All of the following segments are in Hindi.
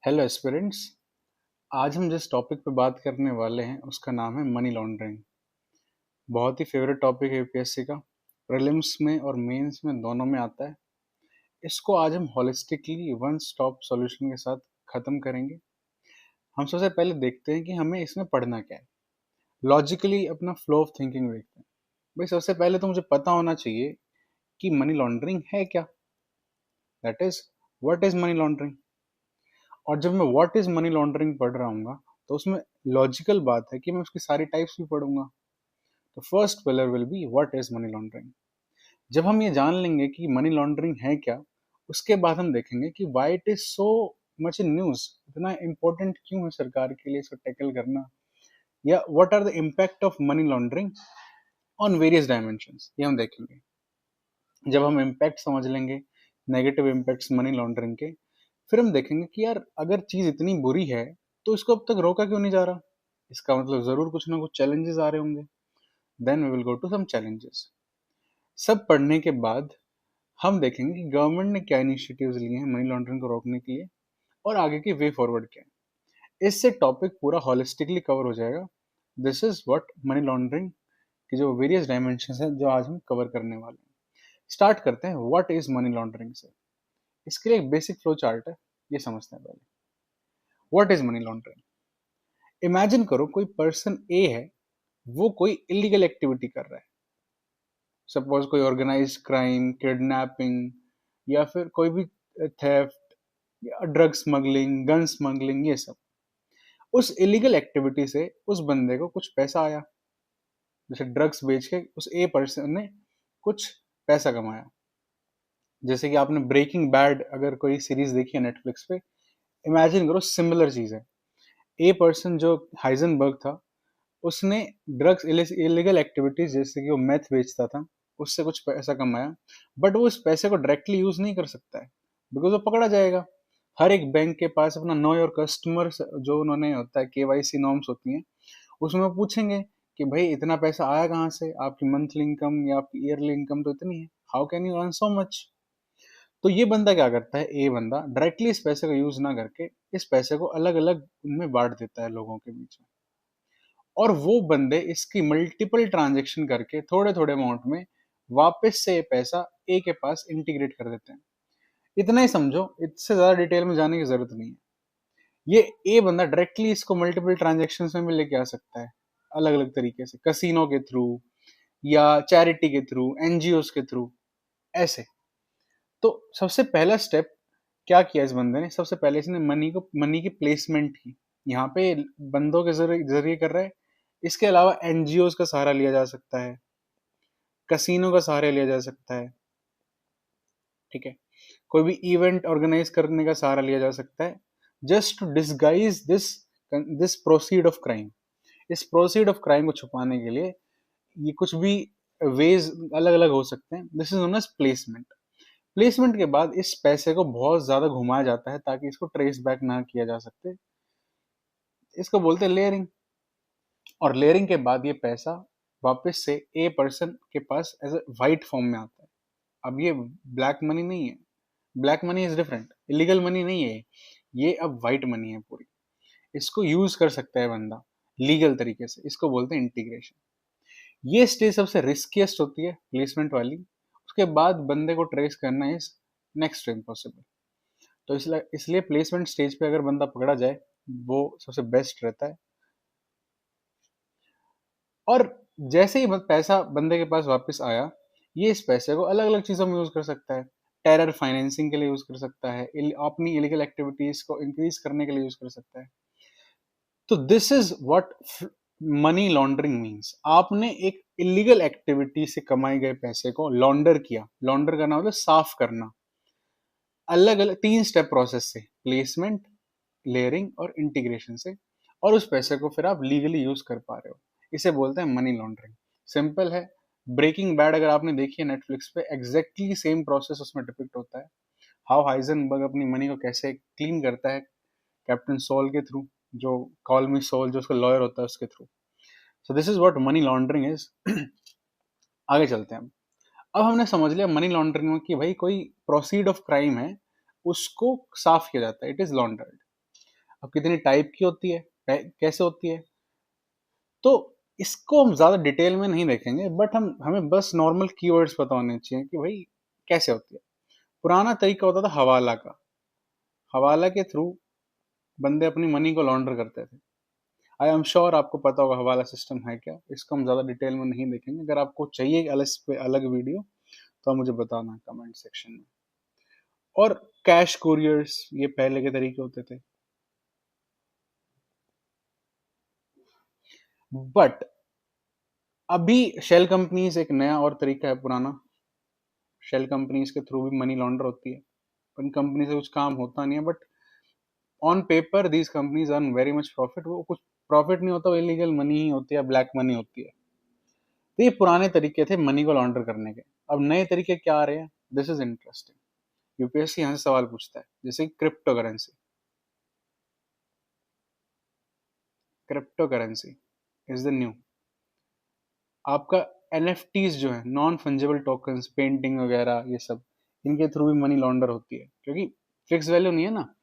Hello aspirants. आज हम जिस टॉपिक पे बात करने वाले हैं उसका नाम है मनी लॉन्ड्रिंग। बहुत ही फेवरेट टॉपिक है यूपीएससी का। प्रीलिम्स में और मेंस में दोनों में आता है। इसको आज हम हॉलिस्टिकली वन स्टॉप सॉल्यूशन के साथ ख़त्म करेंगे। हम सबसे पहले देखते हैं कि हमें इसमें पढ़ना क्या है। लॉजिकली अपना फ्लो ऑफ थिंकिंग देखते हैं। भाई सबसे पहले तो मुझे पता होना चाहिए कि मनी लॉन्ड्रिंग है क्या। That is what is money laundering. और जब मैं व्हाट इज मनी लॉन्ड्रिंग पढ़ रहा हूँ तो उसमें लॉजिकल बात है कि मैं उसकी सारी टाइप्स भी पढ़ूंगा। तो first pillar will be what is money laundering. जब हम ये जान लेंगे कि मनी लॉन्ड्रिंग है क्या, उसके बाद हम देखेंगे कि why it is so much in news, इतना इंपॉर्टेंट क्यों है सरकार के लिए इसको टैकल करना, या what are the impact of money laundering on various dimensions, ये हम देखेंगे। जब हम इम्पैक्ट समझ लेंगे, नेगेटिव इम्पैक्ट्स मनी लॉन्ड्रिंग के, फिर हम देखेंगे कि यार अगर चीज इतनी बुरी है तो इसको अब तक रोका क्यों नहीं जा रहा। इसका मतलब जरूर कुछ ना कुछ चैलेंजेस आ रहे होंगे। Then we will go to some challenges. सब पढ़ने के बाद हम देखेंगे कि गवर्नमेंट ने क्या इनिशिएटिव्स लिए हैं मनी लॉन्ड्रिंग को रोकने के लिए और आगे की वे फॉरवर्ड क्या है। इससे टॉपिक पूरा हॉलिस्टिकली कवर हो जाएगा। This is what money laundering की जो वेरियस डायमेंशन है जो आज हम कवर करने वाले हैं। स्टार्ट करते हैं व्हाट इज मनी लॉन्ड्रिंग से। इसके लिए एक बेसिक फ्लो चार्ट है, ये समझते हैं पहले। What is money laundering. Imagine करो कोई पर्सन ए है, वो कोई इलीगल एक्टिविटी कर रहा है। सपोज कोई ऑर्गेनाइज क्राइम, किडनैपिंग, या फिर कोई भी थेफ्ट या ड्रग स्मगलिंग, गन स्मगलिंग, ये सब। उस इलीगल एक्टिविटी से उस बंदे को कुछ पैसा आया। जैसे ड्रग्स बेच के उस ए पर्सन ने कुछ पैसा कमाया। जैसे कि आपने ब्रेकिंग बैड अगर कोई सीरीज देखी है नेटफ्लिक्स पे, इमेजिन करो सिमिलर चीज है। ए पर्सन जो हाइजनबर्ग था, उसने ड्रग्स इलीगल एक्टिविटीज जैसे कि वो मैथ बेचता था, उससे कुछ पैसा कमाया। बट वो उस पैसे को डायरेक्टली यूज नहीं कर सकता है, बिकॉज वो पकड़ा जाएगा। हर एक बैंक के पास अपना नो योर कस्टमर जो उन्होंने होता है, केवाईसी नॉर्म्स होती हैं, उसमें वो पूछेंगे कि भाई इतना पैसा आया कहाँ से, आपकी मंथली इनकम या आपकी ईयरली इनकम तो इतनी है, how can you earn so much. तो ये बंदा क्या करता है, ए बंदा डायरेक्टली इस पैसे को यूज ना करके इस पैसे को अलग अलग उनमें बांट देता है लोगों के बीच में। और वो बंदे इसकी मल्टीपल ट्रांजेक्शन करके थोड़े थोड़े अमाउंट में वापस से ये पैसा ए के पास इंटीग्रेट कर देते हैं। इतना ही समझो, इससे ज्यादा डिटेल में जाने की जरूरत नहीं है। ये ए बंदा डायरेक्टली इसको मल्टीपल ट्रांजेक्शन में भी लेके आ सकता है, अलग अलग तरीके से, कसिनो के थ्रू या चैरिटी के थ्रू, एनजीओ के थ्रू, ऐसे। तो सबसे पहला स्टेप क्या किया इस बंदे ने, सबसे पहले इसने मनी की प्लेसमेंट की। यहाँ पे बंदों के जरिए कर रहा है। इसके अलावा एनजीओ का सहारा लिया जा सकता है, कसिनो का सहारा लिया जा सकता है, ठीक है। कोई भी इवेंट ऑर्गेनाइज करने का सहारा लिया जा सकता है, just to disguise this this proceed of crime. इस प्रोसीड ऑफ क्राइम को छुपाने के लिए ये कुछ भी वेज अलग अलग हो सकते हैं। This is known as placement. Placement के बाद इस पैसे को बहुत ज्यादा घुमाया जाता है ताकि इसको ट्रेस बैक ना किया जा सकते। इसको बोलते हैं लेयरिंग। और लेयरिंग के बाद ये पैसा वापस से ए पर्सन के पास एज ए वाइट फॉर्म में आता है। अब ये ब्लैक मनी नहीं है, black money is different, illegal money नहीं है ये अब वाइट मनी है पूरी। इसको यूज कर सकता है बंदा लीगल तरीके से, इसको बोलते हैं इंटीग्रेशन। ये स्टेज सबसे रिस्कीएस्ट होती है, प्लेसमेंट वाली। उसके बाद बंदे को ट्रेस करना इज नेक्स्ट टू इम्पॉसिबल। तो इसलिए इसलिए प्लेसमेंट स्टेज पे अगर बंदा पकड़ा जाए वो सबसे बेस्ट रहता है। और जैसे ही पैसा बंदे के पास वापस आया, ये इस पैसे को अलग अलग चीजों में यूज कर सकता है। टेरर फाइनेंसिंग के लिए यूज कर सकता है, अपनी इलीगल एक्टिविटीज को इंक्रीज करने के लिए यूज कर सकता है। तो this is what money laundering means. आपने एक इलीगल एक्टिविटी से कमाए गए पैसे को लॉन्डर किया। लॉन्डर करना मतलब साफ करना। अलग अलग 3 स्टेप प्रोसेस से, प्लेसमेंट, लेयरिंग और इंटीग्रेशन से। और उस पैसे को फिर आप लीगली यूज कर पा रहे हो। इसे बोलते हैं मनी लॉन्ड्रिंग। सिंपल है। ब्रेकिंग बैड अगर आपने देखी है नेटफ्लिक्स पे, एग्जैक्टली सेम प्रोसेस उसमें डिपिक्ट होता है। हाउ हाइजनबर्ग अपनी मनी को कैसे क्लीन करता है, कैप्टन सॉल के थ्रू, जो कॉल मी सॉल जो उसका लॉयर होता है उसके through. So this is what money laundering is. आगे चलते हैं। अब हमने समझ लिया मनी लॉन्ड्रिंग में कि भाई कोई प्रोसीड ऑफ क्राइम है, उसको साफ किया जाता है, इट इज लॉन्डर्ड। अब कितनी टाइप की होती है, कैसे होती है, तो इसको हम ज़्यादा डिटेल में नहीं देखेंगे, बट हमें बस नॉर्मल कीवर्ड्स पता होने चाहिए कि भाई कैसे होती है। पुराना तरीका होता था हवाला का। हवाला के थ्रू बंदे अपनी मनी को लॉन्डर करते थे। आई एम श्योर आपको पता होगा हवाला सिस्टम है क्या। इसको हम ज़्यादा डिटेल में नहीं देखेंगे। अगर आपको चाहिए अलग वीडियो तो आप मुझे बताना कमेंट सेक्शन में। और कैश कुरियर्स, ये पहले के तरीके होते थे। बट अभी शेल कंपनीज एक नया और तरीका है पुराना। शेल कंपनीज के थ्रू भी मनी लॉन्डर होती है। उन कंपनी से कुछ काम होता नहीं है, but on paper these companies earn very much profit. वो कुछ प्रॉफिट नहीं होता, वो इलीगल मनी ही होती है, ब्लैक मनी होती है। तो ये पुराने तरीके थे मनी को लॉन्डर करने के। अब नए तरीके क्या आ रहे हैं, दिस इज इंटरेस्टिंग। यूपीएससी यहाँ से सवाल पूछता है, जैसे crypto currency. Crypto currency is the new. आपका एनएफटीज जो है, नॉन फंजिबल टोकन्स, पेंटिंग वगैरह ये सब, इनके थ्रू भी मनी लॉन्डर होती है, क्योंकि फिक्स वैल्यू नहीं है ना।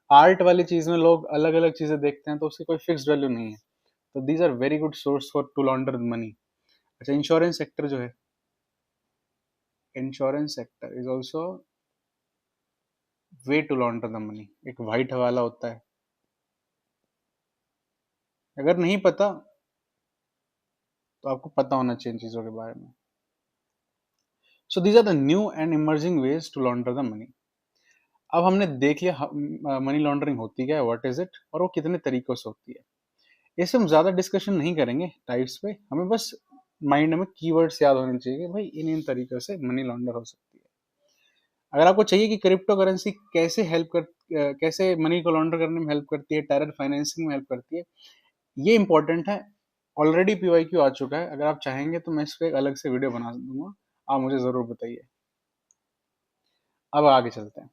आर्ट वाली चीज में लोग अलग अलग चीजें देखते हैं, तो उसकी कोई फिक्स्ड वैल्यू नहीं है। तो these are very good source for to launder money. अच्छा, इंश्योरेंस सेक्टर जो है, insurance sector is also way to launder the money. एक वाइट हवाला होता है, अगर नहीं पता तो आपको पता होना चाहिए इन चीजों के बारे में। So these are the new and emerging ways to launder the money. अब हमने देख लिया मनी लॉन्ड्रिंग होती क्या है, व्हाट इज इट, और वो कितने तरीकों से होती है। इसे हम ज्यादा डिस्कशन नहीं करेंगे टाइप्स पे। हमें बस माइंड में कीवर्ड्स याद होने चाहिए कि भाई इन इन तरीकों से मनी लॉन्डर हो सकती है। अगर आपको चाहिए कि क्रिप्टो करेंसी कैसे मनी को लॉन्डर करने में हेल्प करती है, टेरर फाइनेंसिंग में हेल्प करती है, ये इंपॉर्टेंट है। ऑलरेडी पीवाईक्यू आ चुका है, अगर आप चाहेंगे तो मैं इस पर एक अलग से वीडियो बना दूंगा, आप मुझे जरूर बताइए। अब आगे चलते हैं।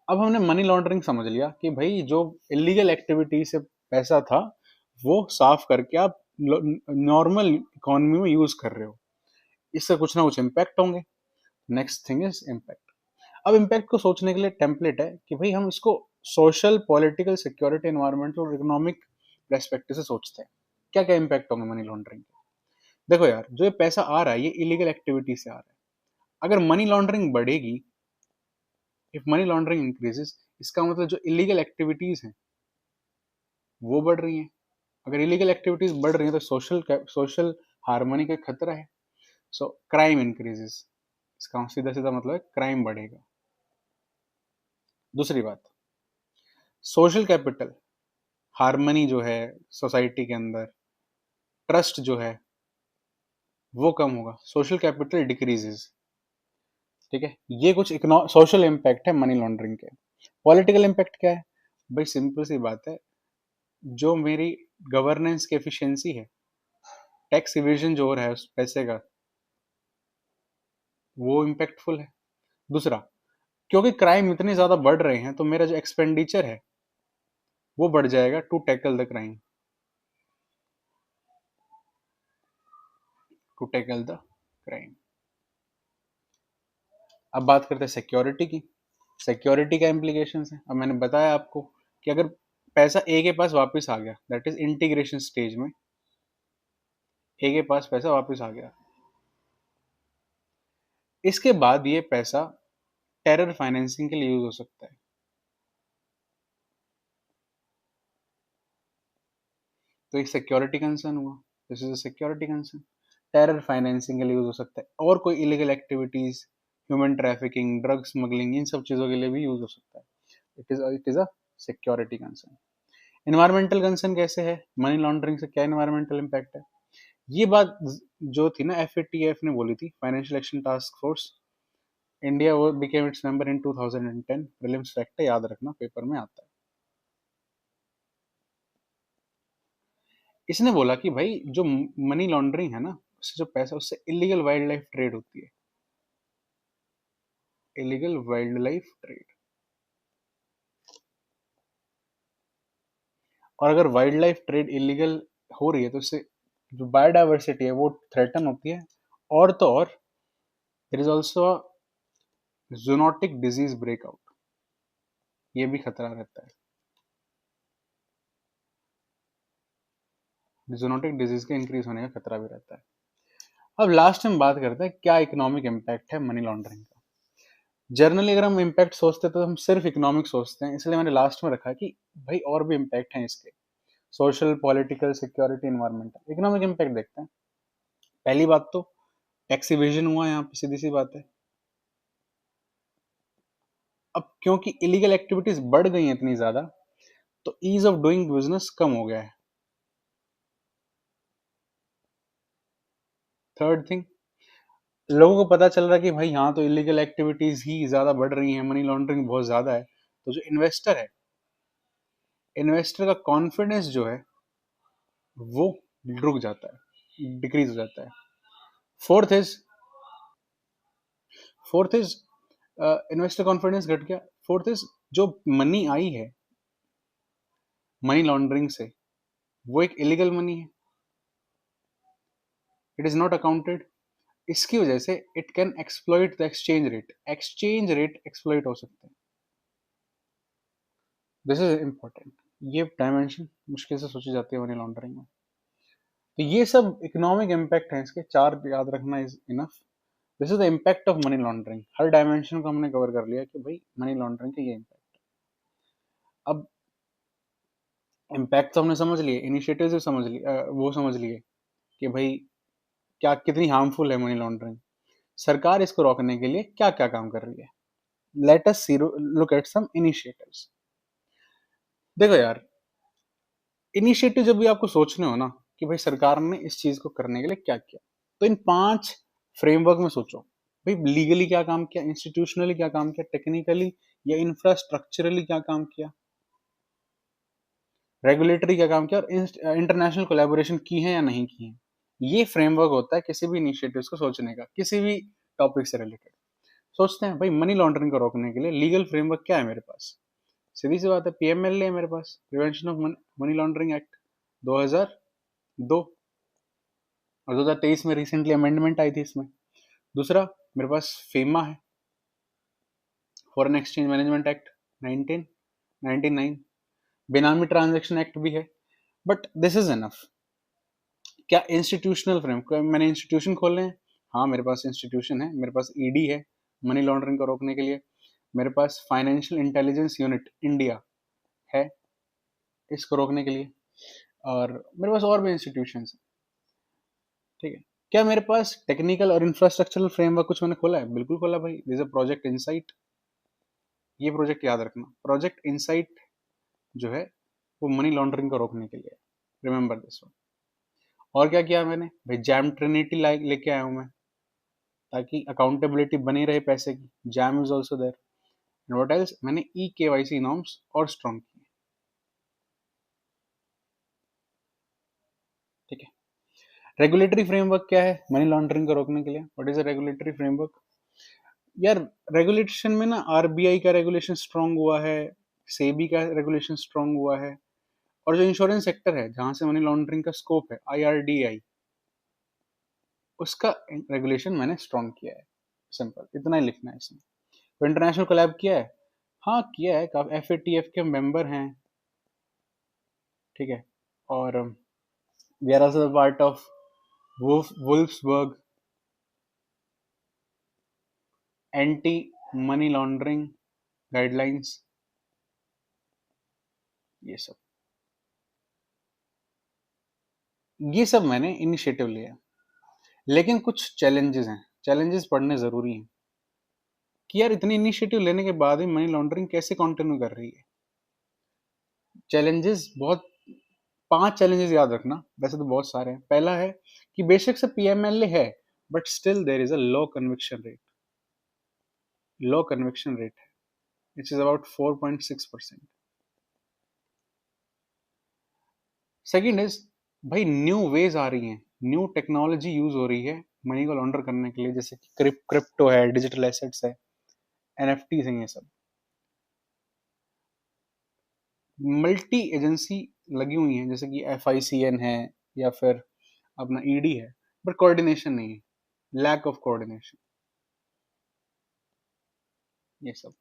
अब हमने मनी लॉन्ड्रिंग समझ लिया कि भाई जो इलीगल एक्टिविटी से पैसा था वो साफ करके आप नॉर्मल इकोनॉमी में यूज कर रहे हो, इससे कुछ ना कुछ इम्पैक्ट होंगे। Next thing is impact. अब इम्पैक्ट को सोचने के लिए टेम्पलेट है कि भाई हम इसको सोशल, पॉलिटिकल, सिक्योरिटी, एनवायरमेंटल और इकोनॉमिक पर्सपेक्टिव से सोचते हैं। क्या क्या इम्पैक्ट होंगे मनी लॉन्ड्रिंग के। देखो यार, जो ये पैसा आ रहा है ये इलीगल एक्टिविटी से आ रहा है। अगर मनी लॉन्ड्रिंग बढ़ेगी, इफ मनी लॉन्ड्रिंग इंक्रीजेस, इसका मतलब जो इलीगल एक्टिविटीज हैं वो बढ़ रही हैं। अगर इलीगल एक्टिविटीज बढ़ रही हैं तो सोशल हार्मनी का खतरा है। सो क्राइम इंक्रीजेस, इसका सीधा सीधा मतलब है क्राइम बढ़ेगा। दूसरी बात, सोशल कैपिटल, हार्मनी जो है सोसाइटी के अंदर, ट्रस्ट जो है वो कम होगा, सोशल कैपिटल डिक्रीजेस। ठीक है, ये कुछ सोशल इम्पैक्ट है मनी लॉन्ड्रिंग के। पॉलिटिकल इम्पैक्ट क्या है, भाई सिंपल सी बात है, जो मेरी गवर्नेंस की एफिशिएंसी है, टैक्स इवेजन जो हो रहा है उस पैसे का, वो इम्पैक्टफुल है। दूसरा, क्योंकि क्राइम इतने ज्यादा बढ़ रहे हैं तो मेरा जो एक्सपेंडिचर है वो बढ़ जाएगा to tackle the crime, to tackle the crime. अब बात करते हैं सिक्योरिटी की। सिक्योरिटी का इम्प्लीकेशन है, अब मैंने बताया आपको कि अगर पैसा ए के पास वापस आ गया, दैट इज इंटीग्रेशन स्टेज में ए के पास पैसा वापस आ गया, इसके बाद ये पैसा टेरर फाइनेंसिंग के लिए यूज हो सकता है। तो एक सिक्योरिटी कंसर्न हुआ, this is a security concern. Terror financing के लिए यूज हो सकता है, और कोई illegal activities, human trafficking, drug smuggling, इन सब चीजों के लिए भी यूज हो सकता है। It is a security concern. Environmental concern कैसे है, मनी लॉन्ड्रिंग से क्या एनवायरमेंटल इम्पैक्ट है। ये बात जो थी ना, एफएटीएफ ने बोली थी, financial action task force. India वो became its member in 2010। Prelims fact है, याद रखना, पेपर में आता है। इसने बोला कि भाई जो मनी लॉन्ड्रिंग है ना, उससे जो पैसा, उससे इलीगल वाइल्ड लाइफ ट्रेड होती है। Illegal wild life trade. और अगर वाइल्ड लाइफ ट्रेड इलीगल हो रही है तो उससे जो बायोडाइवर्सिटी है वो थ्रेटन होती है। और तो और there is also zoonotic disease breakout, ये भी खतरा रहता है। जूनोटिक डिजीज के इंक्रीज होने का खतरा भी रहता है। अब लास्ट में बात करते हैं क्या इकोनॉमिक इम्पैक्ट है मनी लॉन्ड्रिंग का। जनरली अगर हम इम्पैक्ट सोचते हैं तो हम सिर्फ इकोनॉमिक सोचते हैं, इसलिए मैंने लास्ट में रखा है कि भाई और भी इम्पैक्ट हैं इसके, social, political, security, environmental. Economic impact देखते हैं। पहली बात तो टैक्स इवेजन हुआ यहाँ पे, सीधी सी बात है। अब क्योंकि इलीगल एक्टिविटीज बढ़ गई हैं इतनी ज्यादा, तो ईज ऑफ डूइंग बिजनेस कम हो गया है। थर्ड थिंग, लोगों को पता चल रहा है कि भाई यहाँ तो इलीगल एक्टिविटीज ही ज्यादा बढ़ रही हैं, मनी लॉन्ड्रिंग बहुत ज्यादा है, तो जो इन्वेस्टर है, इन्वेस्टर का कॉन्फिडेंस जो है वो रुक जाता है, डिक्रीज हो जाता है। Fourth is fourth is investor confidence घट गया। फोर्थ इज जो मनी आई है मनी लॉन्ड्रिंग से, वो एक इलीगल मनी है, इट इज नॉट अकाउंटेड। इसकी वजह से it can exploit the exchange rate exploit हो सकते हैं। This is important. ये डायमेंशन मुश्किल से सोची जाती है मनी लॉन्ड्रिंग में। तो ये सब इकोनॉमिक इम्पैक्ट है, इसके चार याद रखना is enough. This is the impact of money laundering. Her dimension को हमने कवर कर लिया कि भाई मनी लॉन्ड्रिंग का ये इम्पैक्ट। अब इम्पैक्ट तो हमने समझ लिए, इनिशिएटिव भी समझ लिए, वो समझ लिए कि भाई क्या कितनी हार्मफुल है मनी लॉन्ड्रिंग। सरकार इसको रोकने के लिए क्या क्या काम कर रही है। Let us see look at some initiatives. देखो यार, इनिशिएटिव जब भी आपको सोचने हो ना कि भाई सरकार ने इस चीज को करने के लिए क्या किया, तो इन 5 फ्रेमवर्क में सोचो। भाई लीगली क्या काम किया, इंस्टीट्यूशनली क्या काम किया, टेक्निकली या इंफ्रास्ट्रक्चरली क्या काम किया, रेगुलेटरी क्या काम किया, और इंटरनेशनल कोलैबोरेशन की है या नहीं की है। ये फ्रेमवर्क होता है किसी भी इनिशिएटिव्स को सोचने का, किसी भी टॉपिक से रिलेटेड। सोचते हैं भाई मनी लॉन्ड्रिंग को रोकने के लिए लीगल फ्रेमवर्क क्या है मेरे पास। सीधी सी बात है, पीएमएलए है मेरे पास, prevention of money laundering act 2002, और 2023 में रिसेंटली अमेंडमेंट आई थी इसमें। दूसरा मेरे पास फेमा है, फॉरेन एक्सचेंज मैनेजमेंट एक्ट 1999। बेनामी ट्रांजैक्शन एक्ट भी है। But this is enough. क्या इंस्टीट्यूशनल फ्रेम, मैंने इंस्टीट्यूशन खोले हैं? हाँ, मेरे पास इंस्टीट्यूशन है, मेरे पास ईडी है मनी लॉन्ड्रिंग को रोकने के लिए, मेरे पास फाइनेंशियल इंटेलिजेंस यूनिट इंडिया है इसको रोकने के लिए, और मेरे पास और भी इंस्टीट्यूशन है। ठीक है। क्या मेरे पास टेक्निकल और इंफ्रास्ट्रक्चरल फ्रेमवर्क कुछ मैंने खोला है? बिल्कुल खोला भाई। This a project insight. ये प्रोजेक्ट याद रखना, प्रोजेक्ट इनसाइट जो है वो मनी लॉन्ड्रिंग को रोकने के लिए। Remember this one. और क्या किया मैंने भाई? जैम ट्रिनिटी लेके आया हूं मैं, ताकि अकाउंटेबिलिटी बनी रहे पैसे की। JAM is also there. And what else, मैंने ई केवाईसी नॉर्म्स और स्ट्रॉन्ग किए। ठीक है। रेगुलेटरी फ्रेमवर्क क्या है मनी लॉन्ड्रिंग को रोकने के लिए? What is a regulatory framework? यार, रेगुलेशन में ना आरबीआई का रेगुलेशन स्ट्रांग हुआ है, सेबी का रेगुलेशन स्ट्रांग हुआ है, और जो इंश्योरेंस सेक्टर है जहां से मनी लॉन्ड्रिंग का स्कोप है, आईआरडीआई, उसका रेगुलेशन मैंने स्ट्रांग किया है। सिंपल इतना ही लिखना है इसमें। तो इंटरनेशनल कोलैब किया है? हाँ किया है, काफी एफएटीएफ के मेंबर हैं। ठीक है। और we are also part of Wolfsberg anti money laundering guidelines, ये सब। ये सब मैंने इनिशिएटिव लिया। लेकिन कुछ चैलेंजेस हैं, चैलेंजेस पढ़ने जरूरी हैं कि यार इतनी इनिशिएटिव लेने के बाद भी मनी लॉन्ड्रिंग कैसे कंटिन्यू कर रही है। चैलेंजेस बहुत, 5 चैलेंजेस याद रखना, वैसे तो बहुत सारे हैं। पहला है कि बेशक से पीएमएलए है, but still there is a low conviction rate है, which is about 4.6%। Second is भाई न्यू वेज आ रही हैं, न्यू टेक्नोलॉजी यूज हो रही है मनी को लॉन्डर करने के लिए, जैसे कि क्रिप्टो है, डिजिटल एसेट्स है, एनएफटीज हैं, ये सब। मल्टी एजेंसी लगी हुई हैं, जैसे कि एफआईसीएन है या फिर अपना ईडी है, बट कोऑर्डिनेशन नहीं है, लैक ऑफ कोऑर्डिनेशन, ये सब।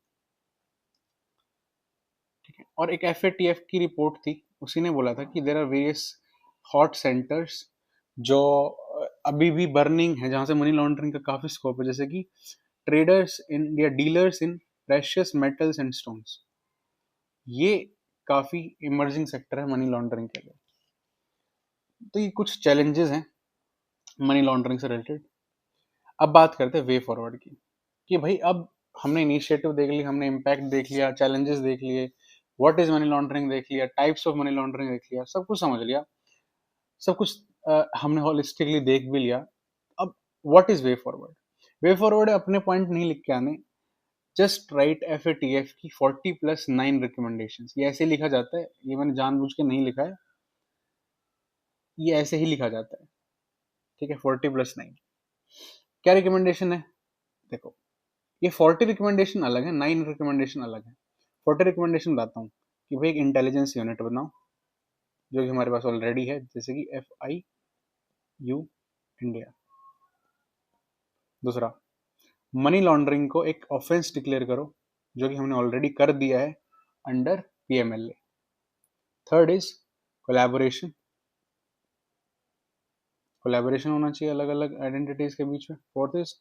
ठीक है। और एक एफएटीएफ की रिपोर्ट थी, उसी ने बोला था कि there are various hot centres जो अभी भी बर्निंग है, जहां से मनी लॉन्ड्रिंग का काफी स्कोप है, जैसे कि ट्रेडर्स इन या dealers in precious metals and stones. ये काफी इमर्जिंग सेक्टर है मनी लॉन्ड्रिंग के लिए। तो ये कुछ चैलेंजेस हैं मनी लॉन्ड्रिंग से रिलेटेड। अब बात करते हैं वे फॉरवर्ड की, कि भाई अब हमने इनिशिएटिव देख लिया, हमने इम्पैक्ट देख लिया, चैलेंजेस देख लिए, व्हाट इज मनी लॉन्ड्रिंग देख लिया, टाइप्स ऑफ मनी लॉन्ड्रिंग देख लिया, सब कुछ समझ लिया, सब कुछ हमने होलिस्टिकली देख भी लिया। अब what is way forward? Way forward अपने पॉइंट नहीं लिख के आने, जस्ट राइट FATF की 40+9 रिकमेंडेशन। ये ऐसे लिखा जाता है, ये मैंने जानबूझ के नहीं लिखा है, ये ऐसे ही लिखा जाता है, ठीक है। 40+9 क्या रिकमेंडेशन है? देखो, ये 40 रिकमेंडेशन अलग है, 9 रिकमेंडेशन अलग है। 40 रिकमेंडेशन बताता हूँ कि भाई एक इंटेलिजेंस यूनिट बनाओ, जो कि हमारे पास ऑलरेडी है, जैसे कि FIU इंडिया। दूसरा, मनी लॉन्ड्रिंग को एक ऑफेंस डिक्लेयर करो, जो कि हमने ऑलरेडी कर दिया है under PMLA। Third is collaboration, collaboration होना चाहिए अलग अलग आइडेंटिटीज के बीच में। Fourth is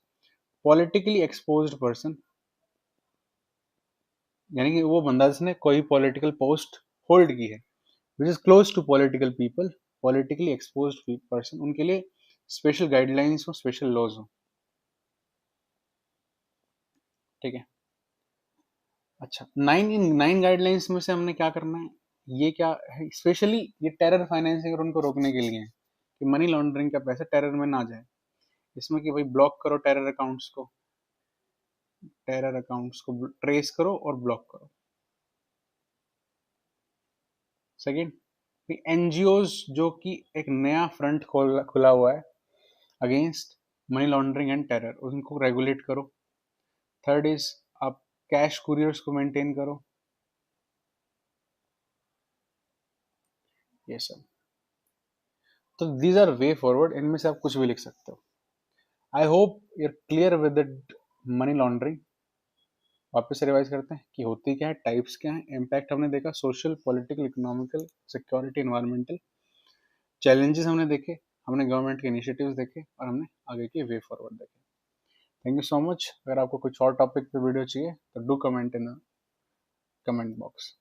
politically exposed person, यानी कि वो बंदा जिसने कोई पॉलिटिकल पोस्ट होल्ड की है, which is close to political people, politically exposed person, उनके लिए स्पेशल गाइडलाइंस हो, स्पेशल लॉज हो, ठीक है। अच्छा, 9 गाइडलाइंस में से हमने क्या करना है, ये क्या है स्पेशली, ये टेरर फाइनेंसिंग और उनको रोकने के लिए है, कि मनी लॉन्ड्रिंग का पैसा टेरर में ना जाए। इसमें कि भाई ब्लॉक करो टेरर अकाउंट्स को, टेरर अकाउंट्स को ट्रेस करो और ब्लॉक करो। सेकेंड, NGOs जो कि एक नया फ्रंट खुला हुआ है against money laundering and terror, उनको रेगुलेट करो। थर्ड इज आप कैश कुरियर्स को मेंटेन करो, ये सब। तो दीज आर वे फॉरवर्ड, इनमें से आप कुछ भी लिख सकते हो। I hope you're clear with money laundering. वापस से रिवाइज करते हैं कि होती क्या है, टाइप्स क्या है, इम्पैक्ट हमने देखा, social, political, economical, security, environmental. Challenges हमने देखे, हमने गवर्नमेंट के इनिशिएटिव्स देखे, और हमने आगे के वे फॉरवर्ड देखे। Thank you so much. अगर आपको कुछ और टॉपिक पे वीडियो चाहिए तो do comment in the comment box.